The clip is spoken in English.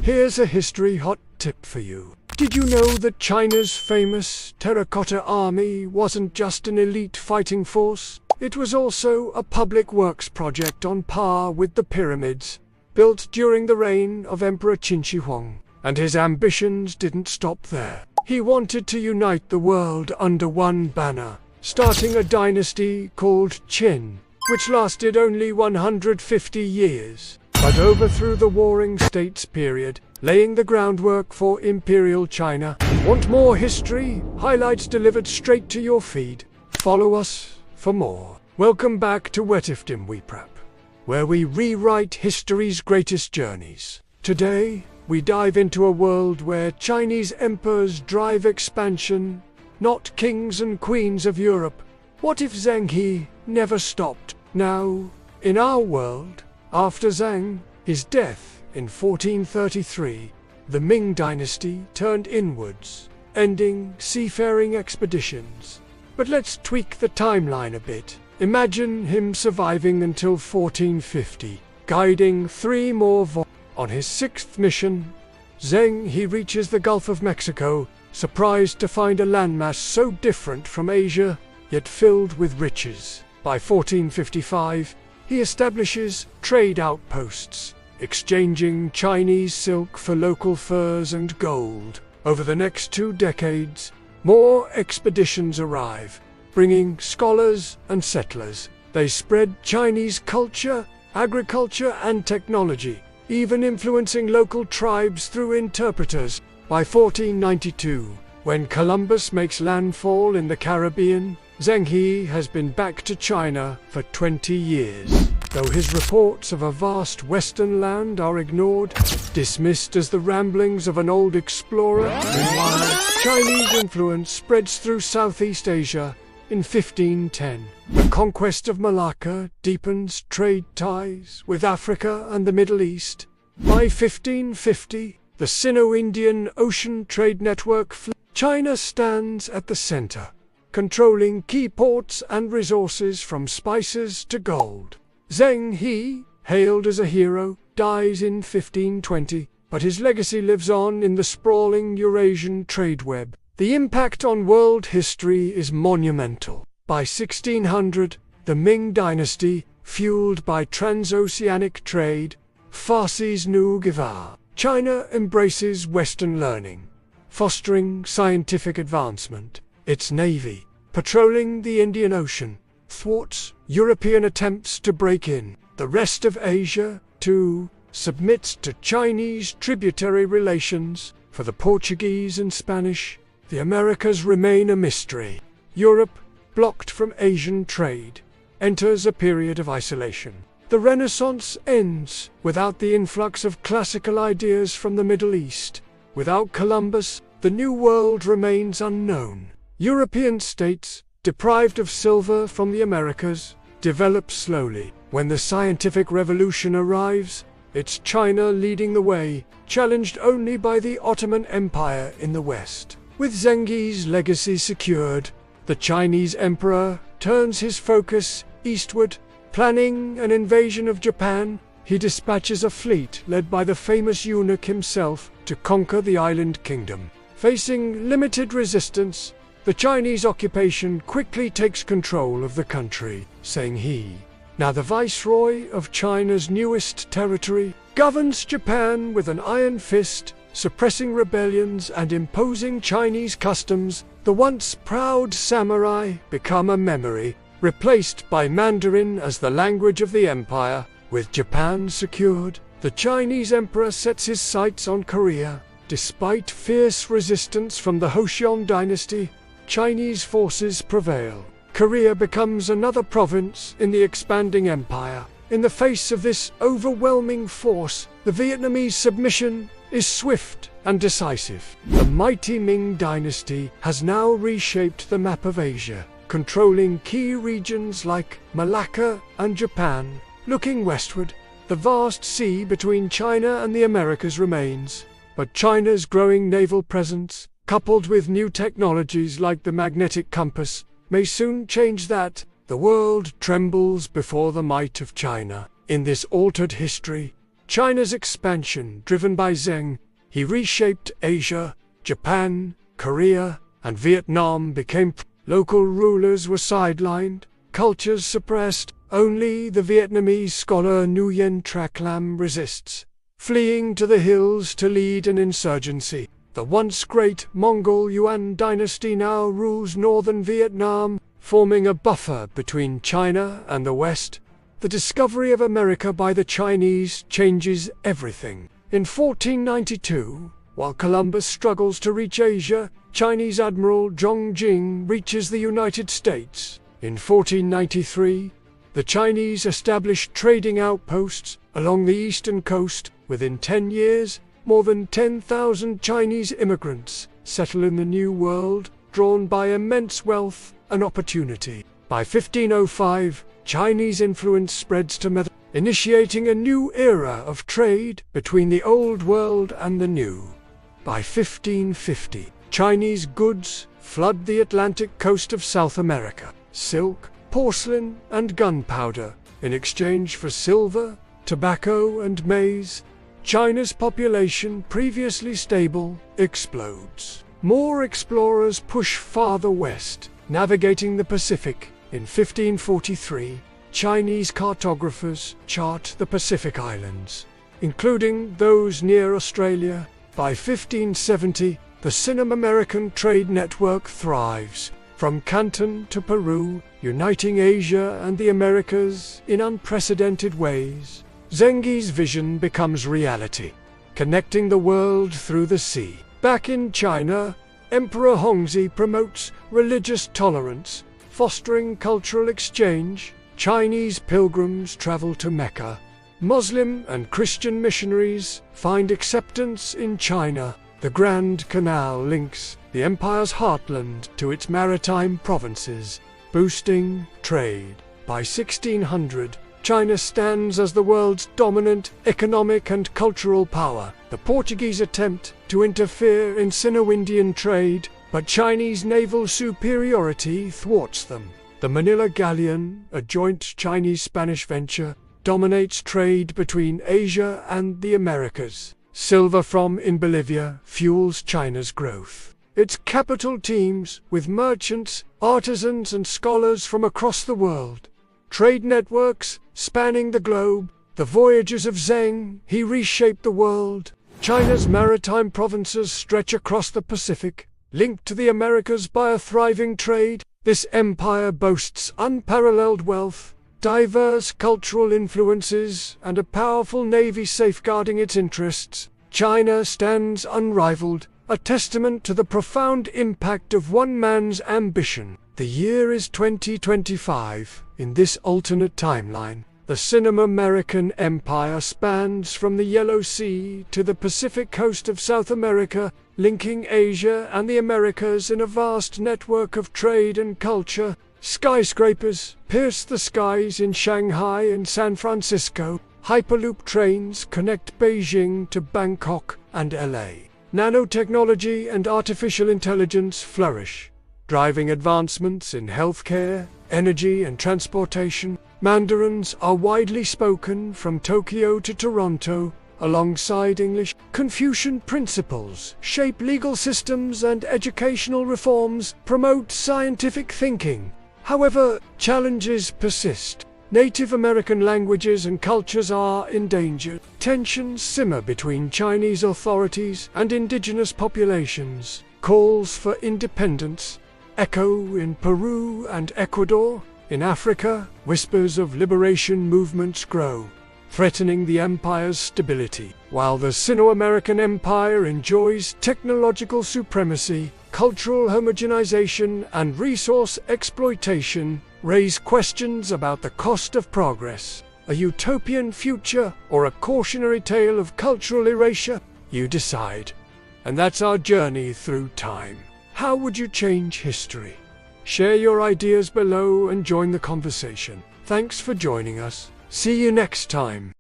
Here's a history hot tip for you. Did you know that China's famous Terracotta Army wasn't just an elite fighting force? It was also a public works project on par with the pyramids, built during the reign of Emperor Qin Shi Huang. And his ambitions didn't stop there. He wanted to unite the world under one banner, starting a dynasty called Qin, which lasted only 150 years, but overthrew the Warring States period, laying the groundwork for Imperial China. Want more history? Highlights delivered straight to your feed. Follow us for more. Welcome back to WhatIfTimeWrap, where we rewrite history's greatest journeys. Today, we dive into a world where Chinese emperors drive expansion, not kings and queens of Europe. What if Zheng He never stopped? Now, in our world, after Zhang, his death in 1433, the Ming dynasty turned inwards, ending seafaring expeditions. But let's tweak the timeline a bit. Imagine him surviving until 1450, guiding 3 more voyages. On his 6th mission, Zheng He reaches the Gulf of Mexico, surprised to find a landmass so different from Asia, yet filled with riches. By 1455, he establishes trade outposts, exchanging Chinese silk for local furs and gold. Over the next 2 decades, more expeditions arrive, bringing scholars and settlers. They spread Chinese culture, agriculture, and technology, even influencing local tribes through interpreters. By 1492, when Columbus makes landfall in the Caribbean, Zheng He has been back to China for 20 years. Though his reports of a vast western land are ignored, dismissed as the ramblings of an old explorer, meanwhile, Chinese influence spreads through Southeast Asia. In 1510, the conquest of Malacca deepens trade ties with Africa and the Middle East. By 1550, the Sino-Indian Ocean Trade Network China stands at the center, controlling key ports and resources from spices to gold. Zheng He, hailed as a hero, dies in 1520, but his legacy lives on in the sprawling Eurasian trade web. The impact on world history is monumental. By 1600, the Ming dynasty, fueled by transoceanic trade, Farsi's new Givar. China embraces Western learning, fostering scientific advancement. Its navy, patrolling the Indian Ocean, thwarts European attempts to break in. The rest of Asia, too, submits to Chinese tributary relations. For the Portuguese and Spanish, the Americas remain a mystery. Europe, blocked from Asian trade, enters a period of isolation. The Renaissance ends without the influx of classical ideas from the Middle East. Without Columbus, the New World remains unknown. European states, deprived of silver from the Americas, develop slowly. When the scientific revolution arrives, it's China leading the way, challenged only by the Ottoman Empire in the West. With Zheng He's legacy secured, the Chinese emperor turns his focus eastward, planning an invasion of Japan. He dispatches a fleet led by the famous eunuch himself to conquer the island kingdom. Facing limited resistance, the Chinese occupation quickly takes control of the country. Zheng He, now the viceroy of China's newest territory, governs Japan with an iron fist, suppressing rebellions and imposing Chinese customs. The once proud samurai become a memory, replaced by Mandarin as the language of the empire. With Japan secured, the Chinese emperor sets his sights on Korea. Despite fierce resistance from the Joseon dynasty, Chinese forces prevail. Korea becomes another province in the expanding empire. In the face of this overwhelming force, the Vietnamese submission is swift and decisive. The mighty Ming dynasty has now reshaped the map of Asia, controlling key regions like Malacca and Japan. Looking westward, the vast sea between China and the Americas remains, but China's growing naval presence, coupled with new technologies like the magnetic compass, may soon change that. The world trembles before the might of China. In this altered history, China's expansion, driven by Zheng, he reshaped Asia. Japan, Korea, and Vietnam became local rulers were sidelined, cultures suppressed. Only the Vietnamese scholar Nguyen Trác Lam resists, fleeing to the hills to lead an insurgency. The once great Mongol Yuan dynasty now rules northern Vietnam, forming a buffer between China and the West. The discovery of America by the Chinese changes everything. In 1492, while Columbus struggles to reach Asia, Chinese Admiral Zhong Jing reaches the United States. In 1493, the Chinese established trading outposts along the eastern coast. Within 10 years, more than 10,000 Chinese immigrants settle in the New World, drawn by immense wealth and opportunity. By 1505, Chinese influence spreads to initiating a new era of trade between the Old World and the New. By 1550, Chinese goods flood the Atlantic coast of South America. Silk, porcelain, and gunpowder, in exchange for silver, tobacco, and maize. China's population, previously stable, explodes. More explorers push farther west, navigating the Pacific. In 1543, Chinese cartographers chart the Pacific Islands, including those near Australia. By 1570, the Sino-American trade network thrives, from Canton to Peru, uniting Asia and the Americas in unprecedented ways. Zheng's vision becomes reality, connecting the world through the sea. Back in China, Emperor Hongzhi promotes religious tolerance, fostering cultural exchange. Chinese pilgrims travel to Mecca. Muslim and Christian missionaries find acceptance in China. The Grand Canal links the empire's heartland to its maritime provinces, boosting trade. By 1600, China stands as the world's dominant economic and cultural power. The Portuguese attempt to interfere in Sino-Indian trade, but Chinese naval superiority thwarts them. The Manila Galleon, a joint Chinese-Spanish venture, dominates trade between Asia and the Americas. Silver from in Bolivia fuels China's growth. Its capital teems with merchants, artisans, and scholars from across the world. Trade networks spanning the globe. The voyages of Zheng, he reshaped the world. China's maritime provinces stretch across the Pacific, linked to the Americas by a thriving trade. This empire boasts unparalleled wealth, diverse cultural influences, and a powerful navy safeguarding its interests. China stands unrivaled, a testament to the profound impact of one man's ambition. The year is 2025. In this alternate timeline, the Sino-American Empire spans from the Yellow Sea to the Pacific coast of South America, linking Asia and the Americas in a vast network of trade and culture. Skyscrapers pierce the skies in Shanghai and San Francisco. Hyperloop trains connect Beijing to Bangkok and LA. Nanotechnology and artificial intelligence flourish, driving advancements in healthcare, energy, and transportation. Mandarins are widely spoken from Tokyo to Toronto, alongside English. Confucian principles shape legal systems, and educational reforms promote scientific thinking. However, challenges persist. Native American languages and cultures are endangered. Tensions simmer between Chinese authorities and indigenous populations. Calls for independence echo in Peru and Ecuador. In Africa, whispers of liberation movements grow, threatening the empire's stability. While the Sino-American Empire enjoys technological supremacy, cultural homogenization and resource exploitation raise questions about the cost of progress. A utopian future or a cautionary tale of cultural erasure? You decide. And that's our journey through time. How would you change history? Share your ideas below and join the conversation. Thanks for joining us. See you next time.